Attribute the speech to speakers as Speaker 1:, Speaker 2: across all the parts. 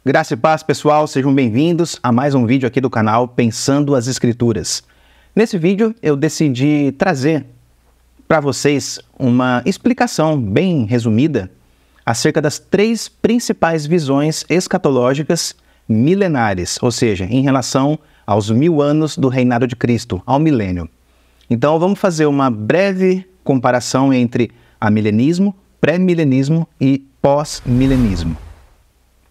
Speaker 1: Graça e paz, pessoal, sejam bem-vindos a mais um vídeo aqui do canal Pensando as Escrituras. Nesse vídeo eu decidi trazer para vocês uma explicação bem resumida acerca das três principais visões escatológicas milenares, ou seja, em relação aos 1000 anos do reinado de Cristo, ao milênio. Então vamos fazer uma breve comparação entre amilenismo, pré-milenismo e pós-milenismo.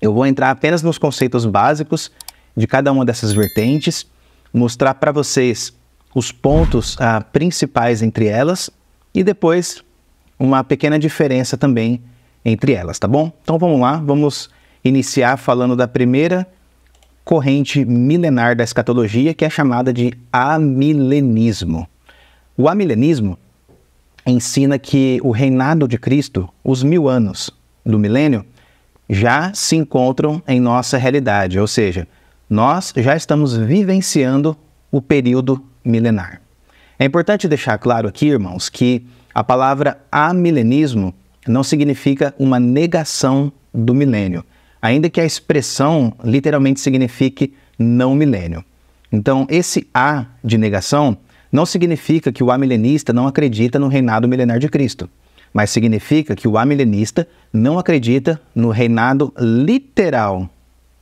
Speaker 1: Eu vou entrar apenas nos conceitos básicos de cada uma dessas vertentes, mostrar para vocês os pontos principais entre elas e depois uma pequena diferença também entre elas, tá bom? Então vamos lá, vamos iniciar falando da primeira corrente milenar da escatologia, que é chamada de amilenismo. O amilenismo ensina que o reinado de Cristo, os 1000 anos do milênio, já se encontram em nossa realidade, ou seja, nós já estamos vivenciando o período milenar. É importante deixar claro aqui, irmãos, que a palavra amilenismo não significa uma negação do milênio, ainda que a expressão literalmente signifique não milênio. Então, esse A de negação não significa que o amilenista não acredita no reinado milenar de Cristo, mas significa que o amilenista não acredita no reinado literal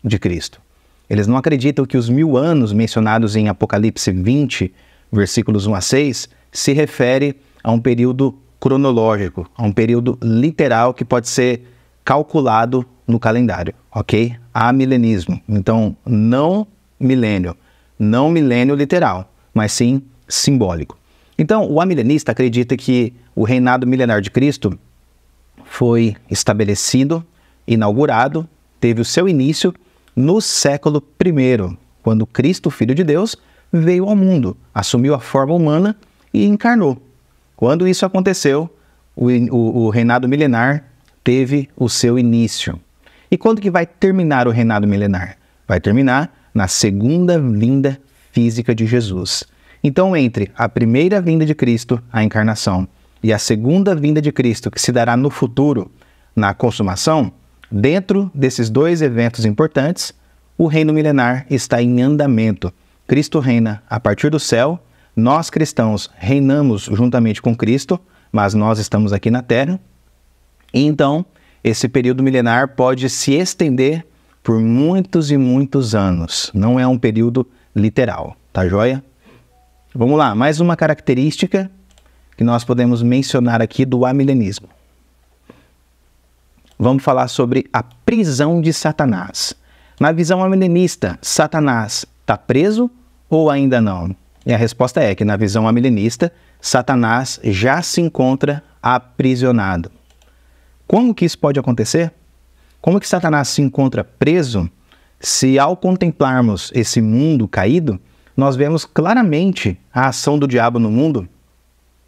Speaker 1: de Cristo. Eles não acreditam que os 1000 anos mencionados em Apocalipse 20, versículos 1 a 6, se refere a um período cronológico, a um período literal que pode ser calculado no calendário, ok? Amilenismo. Então, não milênio literal, mas sim simbólico. Então, o amilenista acredita que o reinado milenar de Cristo foi estabelecido, inaugurado, teve o seu início no século I, quando Cristo, Filho de Deus, veio ao mundo, assumiu a forma humana e encarnou. Quando isso aconteceu, o reinado milenar teve o seu início. E quando que vai terminar o reinado milenar? Vai terminar na segunda vinda física de Jesus. Então, entre a primeira vinda de Cristo, a encarnação, e a segunda vinda de Cristo, que se dará no futuro, na consumação, dentro desses dois eventos importantes, o reino milenar está em andamento. Cristo reina a partir do céu, nós cristãos reinamos juntamente com Cristo, mas nós estamos aqui na terra. E então, esse período milenar pode se estender por muitos e muitos anos. Não é um período literal, tá joia? Vamos lá, mais uma característica que nós podemos mencionar aqui do amilenismo. Vamos falar sobre a prisão de Satanás. Na visão amilenista, Satanás está preso ou ainda não? E a resposta é que na visão amilenista, Satanás já se encontra aprisionado. Como que isso pode acontecer? Como que Satanás se encontra preso se ao contemplarmos esse mundo caído, nós vemos claramente a ação do diabo no mundo?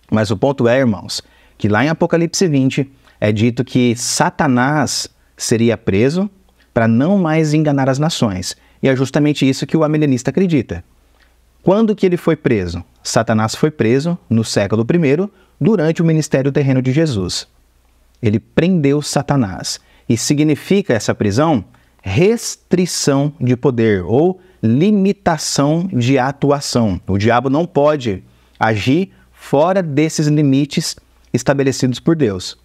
Speaker 1: Mas o ponto é, irmãos, que lá em Apocalipse 20 é dito que Satanás seria preso para não mais enganar as nações. E é justamente isso que o amilenista acredita. Quando que ele foi preso? Satanás foi preso no século I, durante o ministério terreno de Jesus. Ele prendeu Satanás. E significa essa prisão restrição de poder ou limitação de atuação. O diabo não pode agir fora desses limites estabelecidos por Deus.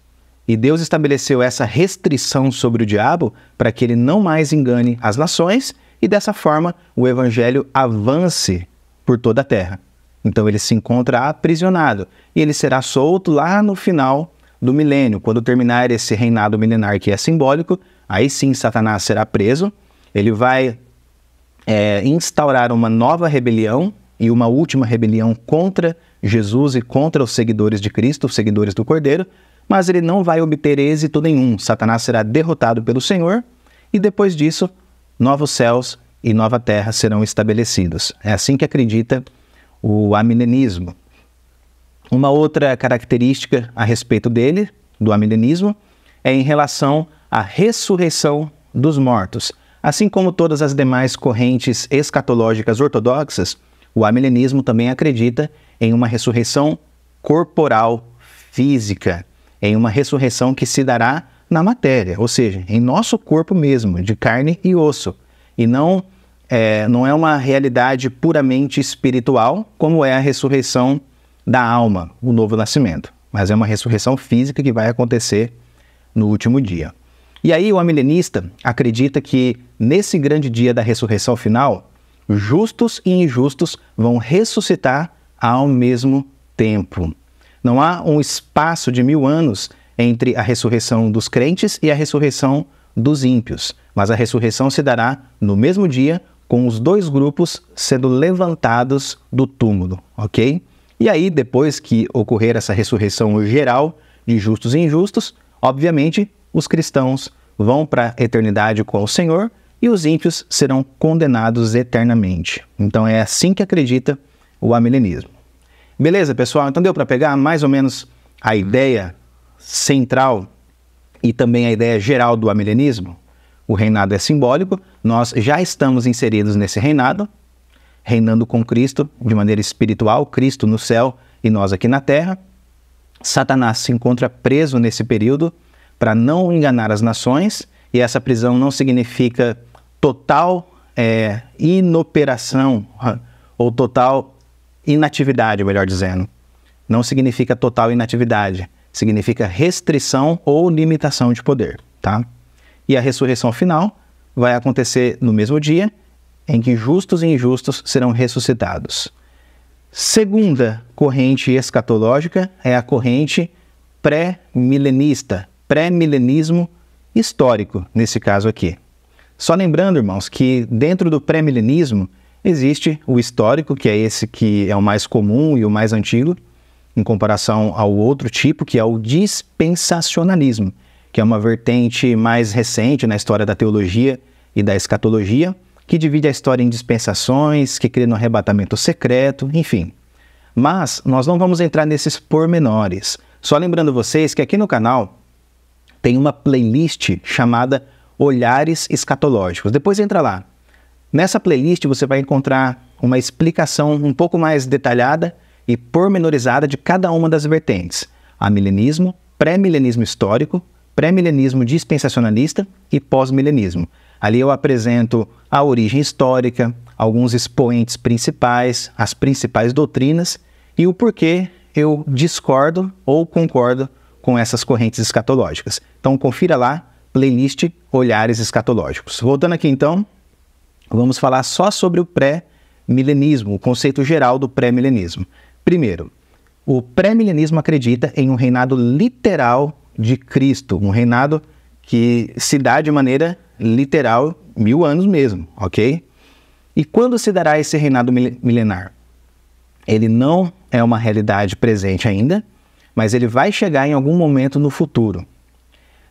Speaker 1: E Deus estabeleceu essa restrição sobre o diabo para que ele não mais engane as nações e dessa forma o evangelho avance por toda a terra. Então ele se encontra aprisionado e ele será solto lá no final do milênio, quando terminar esse reinado milenar que é simbólico. Aí sim Satanás será preso, ele vai instaurar uma nova rebelião e uma última rebelião contra Jesus e contra os seguidores de Cristo, os seguidores do Cordeiro, mas ele não vai obter êxito nenhum. Satanás será derrotado pelo Senhor e depois disso, novos céus e nova terra serão estabelecidos. É assim que acredita o amilenismo. Uma outra característica a respeito dele, do amilenismo, é em relação à ressurreição dos mortos. Assim como todas as demais correntes escatológicas ortodoxas, o amilenismo também acredita em uma ressurreição corporal física, em uma ressurreição que se dará na matéria, ou seja, em nosso corpo mesmo, de carne e osso, e não é uma realidade puramente espiritual, como é a ressurreição da alma, o novo nascimento, mas é uma ressurreição física que vai acontecer no último dia. E aí o amilenista acredita que nesse grande dia da ressurreição final, justos e injustos vão ressuscitar ao mesmo tempo. Não há um espaço de 1000 anos entre a ressurreição dos crentes e a ressurreição dos ímpios, mas a ressurreição se dará no mesmo dia, com os dois grupos sendo levantados do túmulo, ok? E aí, depois que ocorrer essa ressurreição geral de justos e injustos, obviamente, os cristãos vão para a eternidade com o Senhor e os ímpios serão condenados eternamente. Então é assim que acredita o amilenismo. Beleza, pessoal? Então deu para pegar mais ou menos a ideia central e também a ideia geral do amilenismo? O reinado é simbólico, nós já estamos inseridos nesse reinado, reinando com Cristo de maneira espiritual, Cristo no céu e nós aqui na terra. Satanás se encontra preso nesse período para não enganar as nações, e essa prisão não significa total inoperação, ou total inatividade, melhor dizendo. Não significa total inatividade, significa restrição ou limitação de poder, tá? E a ressurreição final vai acontecer no mesmo dia em que justos e injustos serão ressuscitados. Segunda corrente escatológica é a corrente pré-milenista, pré-milenismo histórico, nesse caso aqui. Só lembrando, irmãos, que dentro do pré-milenismo existe o histórico, que é esse que é o mais comum e o mais antigo, em comparação ao outro tipo, que é o dispensacionalismo, que é uma vertente mais recente na história da teologia e da escatologia, que divide a história em dispensações, que crê no arrebatamento secreto, enfim. Mas nós não vamos entrar nesses pormenores. Só lembrando vocês que aqui no canal tem uma playlist chamada Olhares Escatológicos. Depois entra lá. Nessa playlist você vai encontrar uma explicação um pouco mais detalhada e pormenorizada de cada uma das vertentes. Amilenismo, pré-milenismo histórico, pré-milenismo dispensacionalista e pós-milenismo. Ali eu apresento a origem histórica, alguns expoentes principais, as principais doutrinas e o porquê eu discordo ou concordo com essas correntes escatológicas. Então confira lá, playlist Olhares Escatológicos. Voltando aqui então, vamos falar só sobre o pré-milenismo, o conceito geral do pré-milenismo. Primeiro, o pré-milenismo acredita em um reinado literal de Cristo, um reinado que se dá de maneira literal, 1000 anos mesmo, ok? E quando se dará esse reinado milenar? Ele não é uma realidade presente ainda, mas ele vai chegar em algum momento no futuro.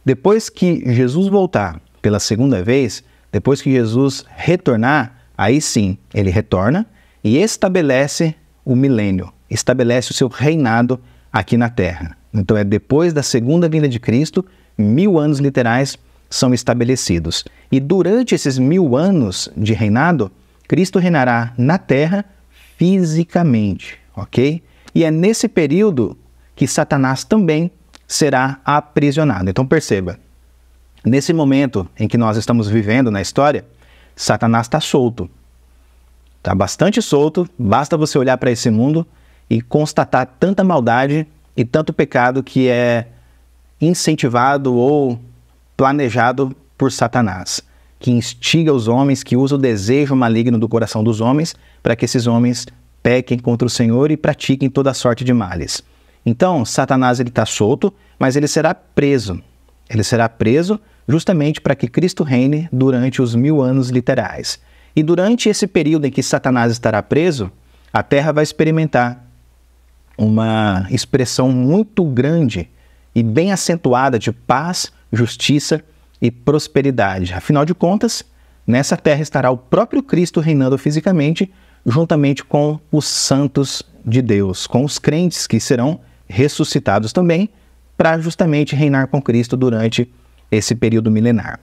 Speaker 1: Depois que Jesus voltar pela segunda vez, depois que Jesus retornar, aí sim, ele retorna e estabelece o milênio, estabelece o seu reinado aqui na Terra. Então é depois da segunda vinda de Cristo, 1000 anos literais são estabelecidos. E durante esses 1000 anos de reinado, Cristo reinará na Terra fisicamente, ok? E é nesse período que Satanás também será aprisionado. Então perceba, nesse momento em que nós estamos vivendo na história, Satanás está solto. Está bastante solto, basta você olhar para esse mundo e constatar tanta maldade e tanto pecado que é incentivado ou planejado por Satanás, que instiga os homens, que usa o desejo maligno do coração dos homens para que esses homens pequem contra o Senhor e pratiquem toda sorte de males. Então, Satanás está solto, mas ele será preso. Ele será preso justamente para que Cristo reine durante os 1000 anos literais. E durante esse período em que Satanás estará preso, a Terra vai experimentar uma expressão muito grande e bem acentuada de paz, justiça e prosperidade. Afinal de contas, nessa terra estará o próprio Cristo reinando fisicamente, juntamente com os santos de Deus, com os crentes que serão ressuscitados também, para justamente reinar com Cristo durante esse período milenar.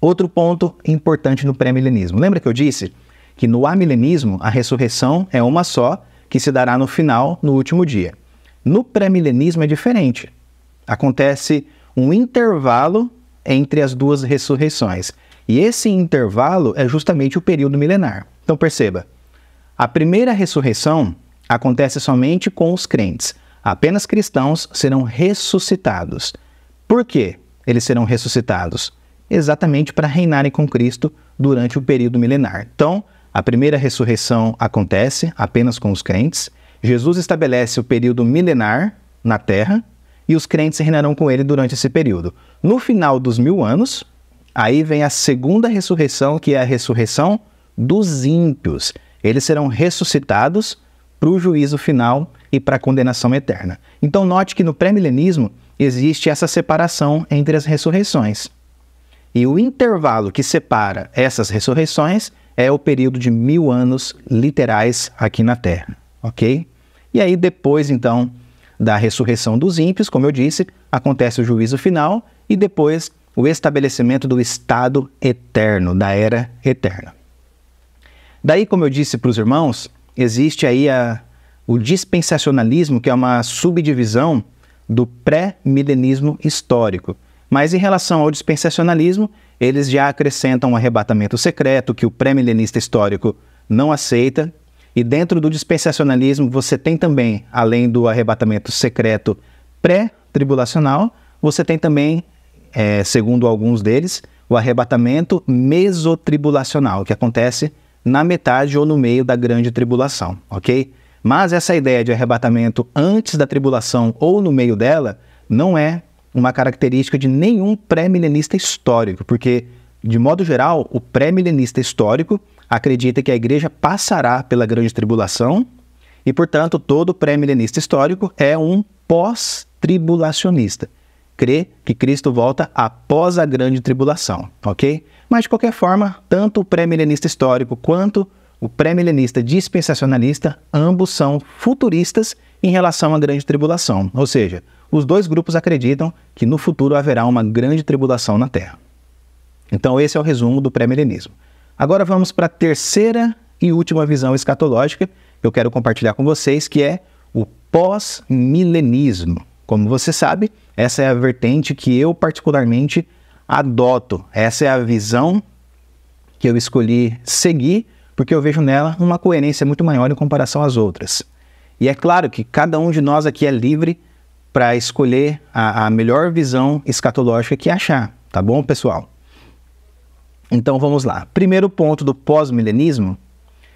Speaker 1: Outro ponto importante no pré-milenismo. Lembra que eu disse que no amilenismo a ressurreição é uma só, que se dará no final, no último dia. No pré-milenismo é diferente. Acontece um intervalo entre as duas ressurreições. E esse intervalo é justamente o período milenar. Então perceba, a primeira ressurreição acontece somente com os crentes. Apenas cristãos serão ressuscitados. Por quê eles serão ressuscitados? Exatamente para reinarem com Cristo durante o período milenar. Então, a primeira ressurreição acontece apenas com os crentes. Jesus estabelece o período milenar na Terra e os crentes reinarão com ele durante esse período. No final dos 1000 anos, aí vem a segunda ressurreição, que é a ressurreição dos ímpios. Eles serão ressuscitados para o juízo final e para a condenação eterna. Então note que no pré-milenismo existe essa separação entre as ressurreições. E o intervalo que separa essas ressurreições é o período de 1000 anos literais aqui na Terra, ok? E aí depois, então, da ressurreição dos ímpios, como eu disse, acontece o juízo final e depois o estabelecimento do estado eterno, da era eterna. Daí, como eu disse para os irmãos, existe aí o dispensacionalismo, que é uma subdivisão do pré-milenismo histórico. Mas em relação ao dispensacionalismo, eles já acrescentam um arrebatamento secreto que o pré-milenista histórico não aceita. E dentro do dispensacionalismo você tem também, além do arrebatamento secreto pré-tribulacional, você tem também, segundo alguns deles, o arrebatamento mesotribulacional, que acontece na metade ou no meio da grande tribulação, ok? Mas essa ideia de arrebatamento antes da tribulação ou no meio dela não é uma característica de nenhum pré-milenista histórico, porque, de modo geral, o pré-milenista histórico acredita que a igreja passará pela grande tribulação e, portanto, todo pré-milenista histórico é um pós-tribulacionista. Crê que Cristo volta após a grande tribulação, ok? Mas, de qualquer forma, tanto o pré-milenista histórico quanto o pré-milenista dispensacionalista, ambos são futuristas em relação à grande tribulação, ou seja, os dois grupos acreditam que no futuro haverá uma grande tribulação na Terra. Então esse é o resumo do pré-milenismo. Agora vamos para a terceira e última visão escatológica que eu quero compartilhar com vocês, que é o pós-milenismo. Como você sabe, essa é a vertente que eu particularmente adoto. Essa é a visão que eu escolhi seguir, porque eu vejo nela uma coerência muito maior em comparação às outras. E é claro que cada um de nós aqui é livre para escolher a melhor visão escatológica que achar, tá bom, pessoal? Então vamos lá. Primeiro ponto do pós-milenismo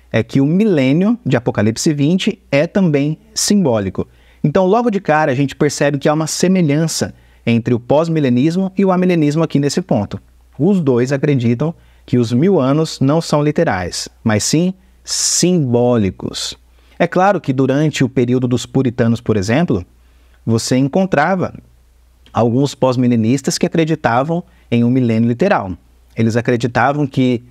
Speaker 1: é que o milênio de Apocalipse 20 é também simbólico. Então logo de cara a gente percebe que há uma semelhança entre o pós-milenismo e o amilenismo aqui nesse ponto. Os dois acreditam que os 1000 anos não são literais, mas sim simbólicos. É claro que durante o período dos puritanos, por exemplo, você encontrava alguns pós-milenistas que acreditavam em um milênio literal. Eles acreditavam que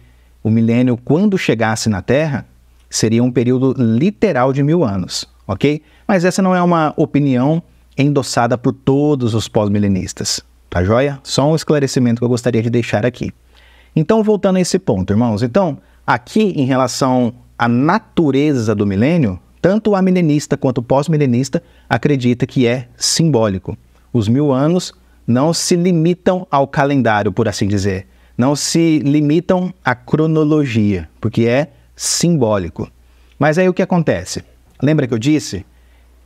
Speaker 1: o milênio, quando chegasse na Terra, seria um período literal de 1000 anos, ok? Mas essa não é uma opinião endossada por todos os pós-milenistas, tá joia? Só um esclarecimento que eu gostaria de deixar aqui. Então, voltando a esse ponto, irmãos. Então, aqui em relação à natureza do milênio, tanto o amilenista quanto o pós-milenista acredita que é simbólico. Os 1000 anos não se limitam ao calendário, por assim dizer. Não se limitam à cronologia, porque é simbólico. Mas aí o que acontece? Lembra que eu disse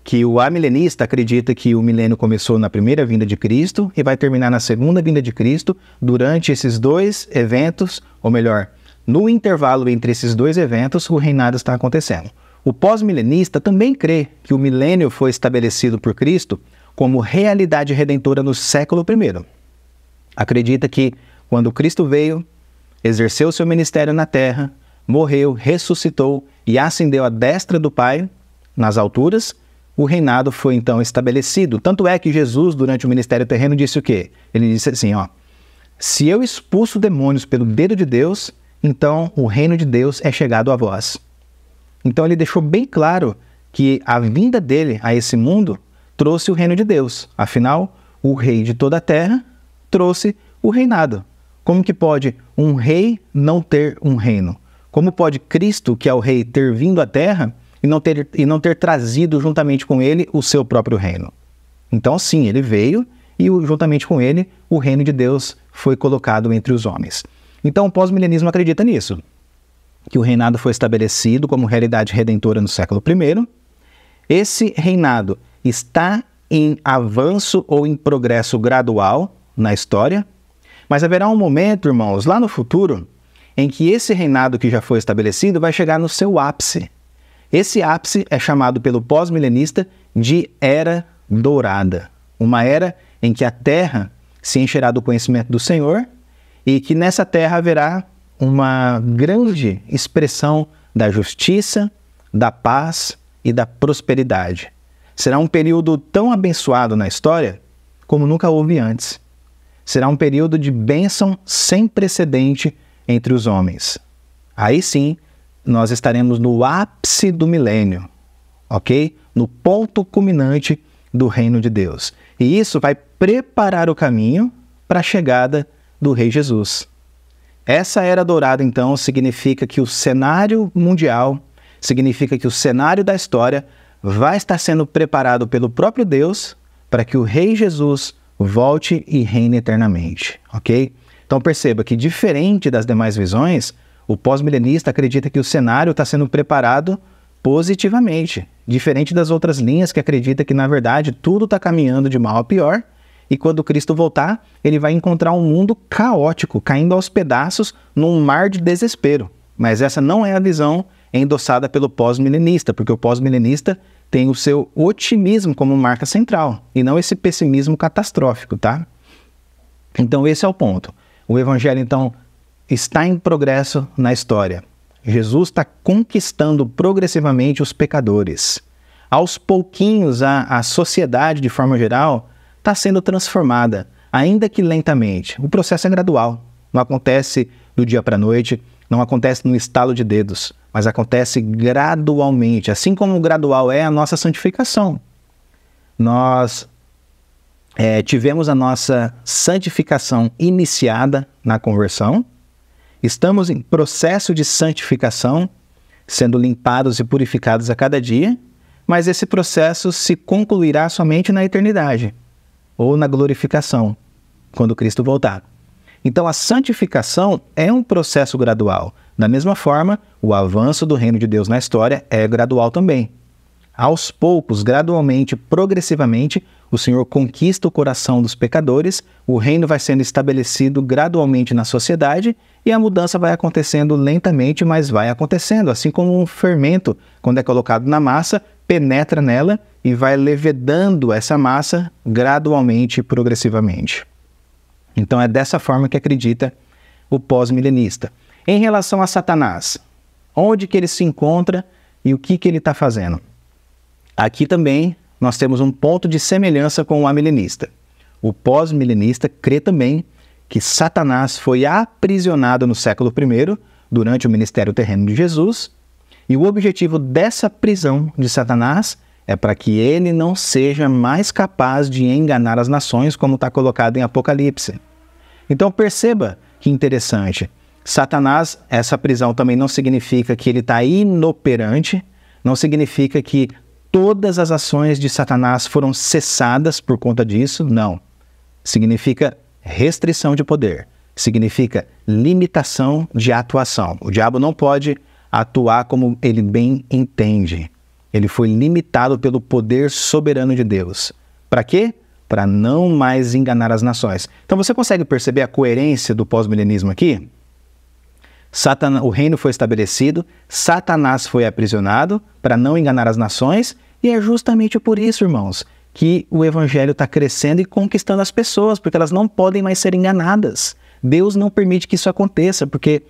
Speaker 1: que o amilenista acredita que o milênio começou na primeira vinda de Cristo e vai terminar na segunda vinda de Cristo durante esses dois eventos, ou melhor, no intervalo entre esses dois eventos, o reinado está acontecendo. O pós-milenista também crê que o milênio foi estabelecido por Cristo como realidade redentora no século I. Acredita que quando Cristo veio, exerceu seu ministério na terra, morreu, ressuscitou e ascendeu à destra do Pai nas alturas, o reinado foi então estabelecido. Tanto é que Jesus, durante o ministério terreno, disse o quê? Ele disse assim, se eu expulso demônios pelo dedo de Deus, então o reino de Deus é chegado a vós. Então ele deixou bem claro que a vinda dele a esse mundo trouxe o reino de Deus. Afinal, o rei de toda a terra trouxe o reinado. Como que pode um rei não ter um reino? Como pode Cristo, que é o rei, ter vindo à terra e não ter trazido juntamente com ele o seu próprio reino? Então sim, ele veio e juntamente com ele, o reino de Deus foi colocado entre os homens. Então o pós-milenismo acredita nisso, que o reinado foi estabelecido como realidade redentora no século I. Esse reinado está em avanço ou em progresso gradual na história, mas haverá um momento, irmãos, lá no futuro, em que esse reinado que já foi estabelecido vai chegar no seu ápice. Esse ápice é chamado pelo pós-milenista de Era Dourada, uma era em que a terra se encherá do conhecimento do Senhor e que nessa terra haverá uma grande expressão da justiça, da paz e da prosperidade. Será um período tão abençoado na história como nunca houve antes. Será um período de bênção sem precedente entre os homens. Aí sim, nós estaremos no ápice do milênio, ok? No ponto culminante do reino de Deus. E isso vai preparar o caminho para a chegada do Rei Jesus. Essa Era Dourada, então, significa que o cenário mundial, significa que o cenário da história vai estar sendo preparado pelo próprio Deus para que o Rei Jesus volte e reine eternamente, ok? Então perceba que, diferente das demais visões, o pós-milenista acredita que o cenário está sendo preparado positivamente, diferente das outras linhas que acredita que, na verdade, tudo está caminhando de mal a pior, e quando Cristo voltar, ele vai encontrar um mundo caótico, caindo aos pedaços num mar de desespero. Mas essa não é a visão endossada pelo pós-milenista, porque o pós-milenista tem o seu otimismo como marca central, e não esse pessimismo catastrófico, tá? Então esse é o ponto. O evangelho, então, está em progresso na história. Jesus está conquistando progressivamente os pecadores. Aos pouquinhos, a sociedade, de forma geral, está sendo transformada, ainda que lentamente. O processo é gradual, não acontece do dia para a noite, não acontece no estalo de dedos, mas acontece gradualmente, assim como o gradual é a nossa santificação. Nós tivemos a nossa santificação iniciada na conversão, estamos em processo de santificação, sendo limpados e purificados a cada dia, mas esse processo se concluirá somente na eternidade, ou na glorificação, quando Cristo voltar. Então a santificação é um processo gradual. Da mesma forma, o avanço do reino de Deus na história é gradual também. Aos poucos, gradualmente, progressivamente, o Senhor conquista o coração dos pecadores, o reino vai sendo estabelecido gradualmente na sociedade e a mudança vai acontecendo lentamente, mas vai acontecendo. Assim como um fermento, quando é colocado na massa, penetra nela e vai levedando essa massa gradualmente e progressivamente. Então é dessa forma que acredita o pós-milenista. Em relação a Satanás, onde que ele se encontra e o que ele está fazendo? Aqui também nós temos um ponto de semelhança com o amilenista. O pós-milenista crê também que Satanás foi aprisionado no século I, durante o ministério terreno de Jesus, e o objetivo dessa prisão de Satanás é para que ele não seja mais capaz de enganar as nações, como está colocado em Apocalipse. Então perceba que interessante. Satanás, essa prisão também não significa que ele está inoperante, não significa que todas as ações de Satanás foram cessadas por conta disso, não. Significa restrição de poder, significa limitação de atuação. O diabo não pode atuar como ele bem entende. Ele foi limitado pelo poder soberano de Deus. Para quê? Para não mais enganar as nações. Então você consegue perceber a coerência do pós-milenismo aqui? O reino foi estabelecido, Satanás foi aprisionado para não enganar as nações, e é justamente por isso, irmãos, que o evangelho está crescendo e conquistando as pessoas, porque elas não podem mais ser enganadas. Deus não permite que isso aconteça, porque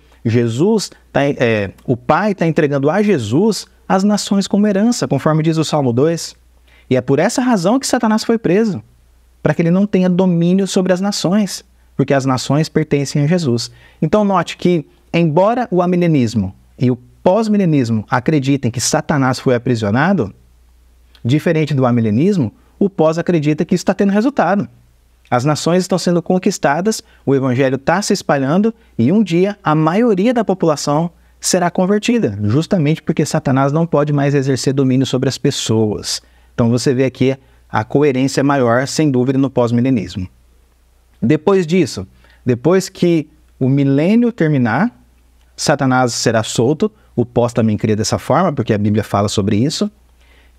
Speaker 1: o Pai está entregando a Jesus as nações como herança, conforme diz o Salmo 2. E é por essa razão que Satanás foi preso, para que ele não tenha domínio sobre as nações, porque as nações pertencem a Jesus. Então note que, embora o amilenismo e o pós-milenismo acreditem que Satanás foi aprisionado, diferente do amilenismo, o pós acredita que isso está tendo resultado. As nações estão sendo conquistadas, o evangelho está se espalhando e um dia a maioria da população será convertida, justamente porque Satanás não pode mais exercer domínio sobre as pessoas. Então você vê aqui a coerência maior, sem dúvida, no pós-milenismo. Depois disso, depois que o milênio terminar, Satanás será solto. O pós também cria dessa forma, porque a Bíblia fala sobre isso.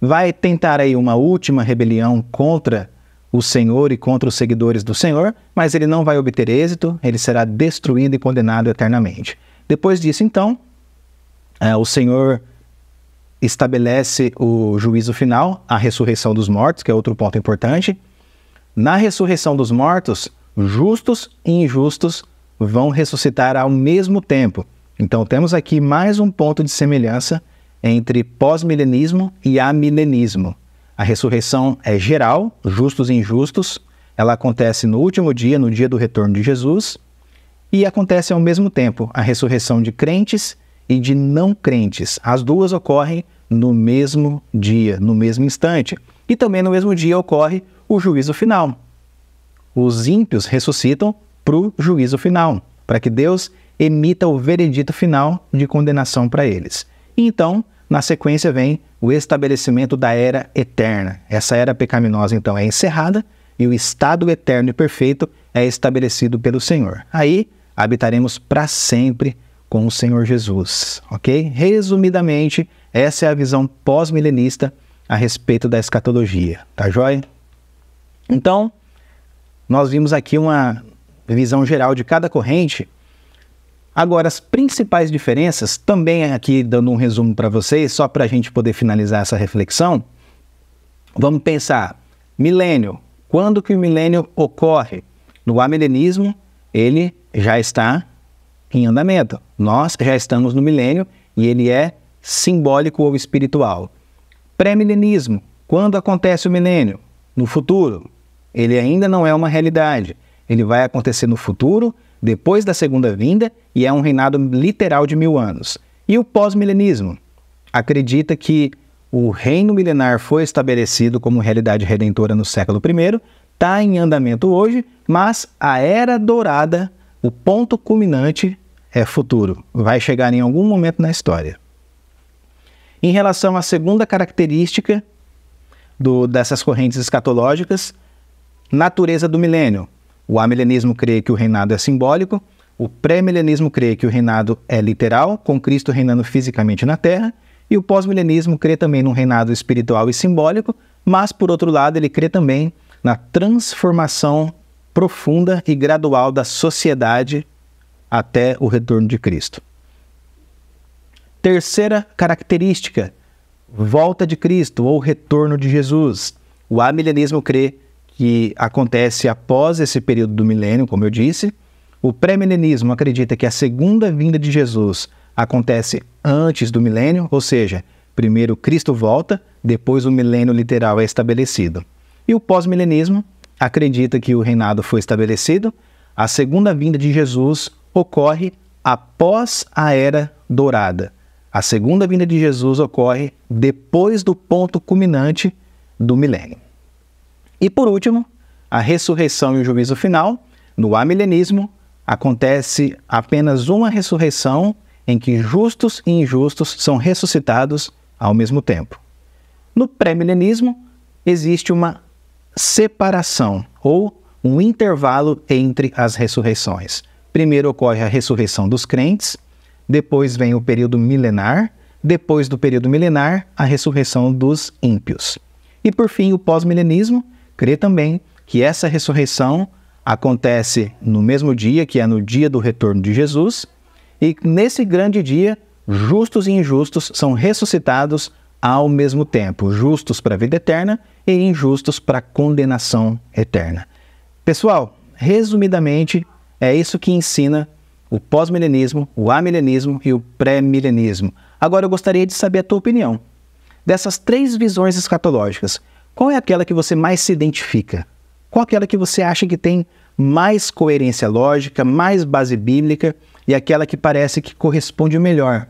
Speaker 1: Vai tentar aí uma última rebelião contra o Senhor e contra os seguidores do Senhor, mas ele não vai obter êxito, ele será destruído e condenado eternamente. Depois disso, então, o Senhor estabelece o juízo final, a ressurreição dos mortos, que é outro ponto importante. Na ressurreição dos mortos, justos e injustos vão ressuscitar ao mesmo tempo. Então temos aqui mais um ponto de semelhança entre pós-milenismo e amilenismo. A ressurreição é geral, justos e injustos, ela acontece no último dia, no dia do retorno de Jesus, e acontece ao mesmo tempo a ressurreição de crentes e de não crentes. As duas ocorrem no mesmo dia, no mesmo instante. E também no mesmo dia ocorre o juízo final. Os ímpios ressuscitam para o juízo final, para que Deus emita o veredito final de condenação para eles. E então, na sequência, vem o estabelecimento da era eterna. Essa era pecaminosa, então, é encerrada e o estado eterno e perfeito é estabelecido pelo Senhor. Aí, habitaremos para sempre com o Senhor Jesus, ok? Resumidamente, essa é a visão pós-milenista a respeito da escatologia, tá joia? Então, nós vimos aqui uma visão geral de cada corrente. Agora, as principais diferenças, também aqui dando um resumo para vocês, só para a gente poder finalizar essa reflexão, vamos pensar, milênio, quando que o milênio ocorre? No amilenismo, ele já está em andamento. Nós já estamos no milênio e ele é simbólico ou espiritual. Pré-milenismo, quando acontece o milênio? No futuro. Ele ainda não é uma realidade. Ele vai acontecer no futuro, depois da segunda vinda, e é um reinado literal de 1000 anos. E o pós-milenismo? Acredita que o reino milenar foi estabelecido como realidade redentora no século I, está em andamento hoje, mas a era dourada, o ponto culminante, é futuro. Vai chegar em algum momento na história. Em relação à segunda característica dessas correntes escatológicas, natureza do milênio. O amilenismo crê que o reinado é simbólico, o pré-milenismo crê que o reinado é literal, com Cristo reinando fisicamente na Terra, e o pós-milenismo crê também num reinado espiritual e simbólico, mas, por outro lado, ele crê também na transformação profunda e gradual da sociedade até o retorno de Cristo. Terceira característica, volta de Cristo ou retorno de Jesus. O amilenismo crê que acontece após esse período do milênio, como eu disse. O pré-milenismo acredita que a segunda vinda de Jesus acontece antes do milênio, ou seja, primeiro Cristo volta, depois o milênio literal é estabelecido. E o pós-milenismo acredita que o reinado foi estabelecido, a segunda vinda de Jesus ocorre após a era dourada. A segunda vinda de Jesus ocorre depois do ponto culminante do milênio. E por último, a ressurreição e o juízo final. No amilenismo, acontece apenas uma ressurreição em que justos e injustos são ressuscitados ao mesmo tempo. No pré-milenismo, existe uma separação ou um intervalo entre as ressurreições. Primeiro ocorre a ressurreição dos crentes, depois vem o período milenar, depois do período milenar, a ressurreição dos ímpios. E por fim, o pós-milenismo crê também que essa ressurreição acontece no mesmo dia, que é no dia do retorno de Jesus, e nesse grande dia, justos e injustos são ressuscitados ao mesmo tempo, justos para a vida eterna e injustos para a condenação eterna. Pessoal, resumidamente, é isso que ensina o pós-milenismo, o amilenismo e o pré-milenismo. Agora eu gostaria de saber a tua opinião. Dessas três visões escatológicas, qual é aquela que você mais se identifica? Qual é aquela que você acha que tem mais coerência lógica, mais base bíblica e aquela que parece que corresponde melhor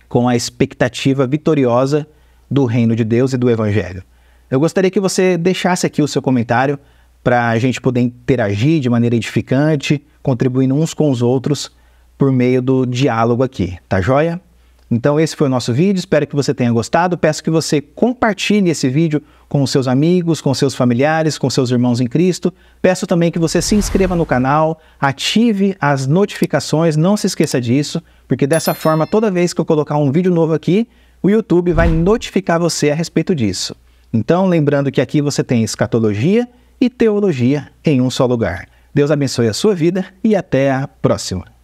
Speaker 1: com a expectativa vitoriosa do reino de Deus e do Evangelho? Eu gostaria que você deixasse aqui o seu comentário para a gente poder interagir de maneira edificante, contribuindo uns com os outros por meio do diálogo aqui, tá joia? Então esse foi o nosso vídeo, espero que você tenha gostado, peço que você compartilhe esse vídeo com os seus amigos, com seus familiares, com seus irmãos em Cristo. Peço também que você se inscreva no canal, ative as notificações, não se esqueça disso, porque dessa forma, toda vez que eu colocar um vídeo novo aqui, o YouTube vai notificar você a respeito disso. Então, lembrando que aqui você tem escatologia e teologia em um só lugar. Deus abençoe a sua vida e até a próxima.